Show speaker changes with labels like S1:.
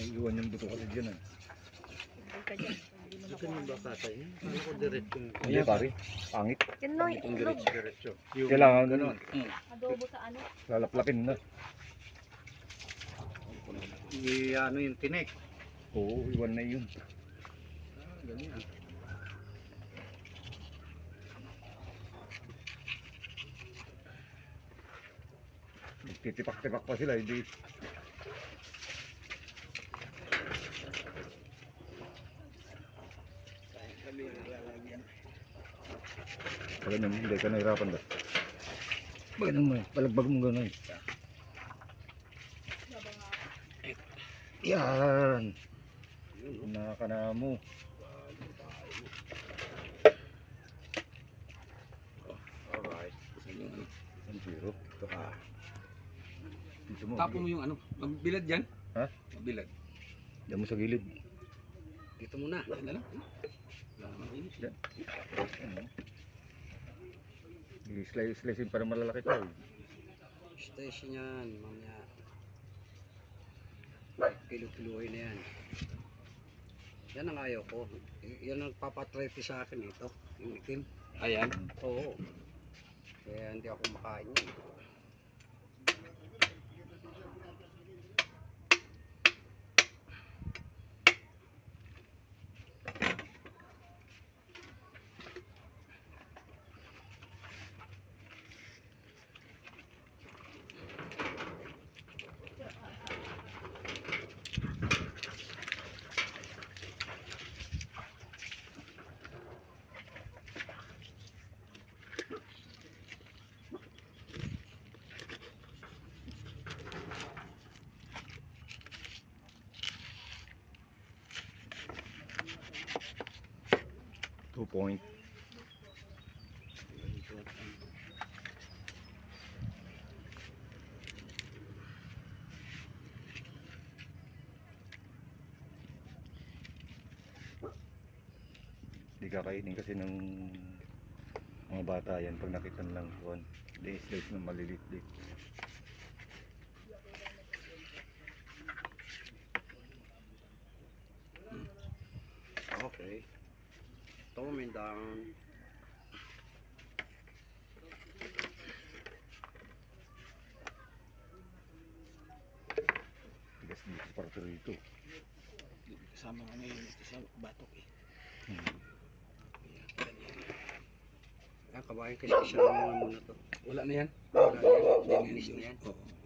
S1: Naiiwan yung buto kasi dyan.
S2: Ito yung bakatay. Ano ko diretso?
S1: Hindi pare, pangit.
S3: Yan no,
S2: Itong diretso.
S1: Kailangan
S2: Ganon.
S3: adobo sa ano.
S1: lalaplapin na.
S2: Ano yung tinik.
S1: Oo, iwan na yun.
S2: Ganyan.
S1: Titipak-tipak pa sila, hindi. Pag ganyan, hindi ka nahirapan ba? Pag ganyan mo, palagbag mo gano'n. Yan! Nakakana mo.
S2: Alright.
S1: Ang zero. Ito ka. Dito mo.
S4: Tapo mo yung ano, mabilad yan.
S1: Ha?
S4: Mabilad.
S1: Diyan mo sa gilid.
S4: Dito muna. Yan na lang. Wala namang init.
S1: Yan. Ano? I-slice para malalaki to.
S4: Station yan, mamaya. Kilo-kilohin na yan. Yan ang ayaw ko. Yan ang papatrete sa akin ito. Yung itim. Ayan? Oo. Kaya hindi ako makain yan.
S1: Point. Di kakainin kasi ng mga bata yan pag nakita lang kuwan. Di slice ng malilit din.
S4: Okay. Tuming down.
S1: Tigas dito para rito.
S4: Kasama nga ngayon ito sa batok eh. Yan, kabayan kasi siya naman muna to. Wala na yan? Wala na yan. Dinilis na yan. Oo.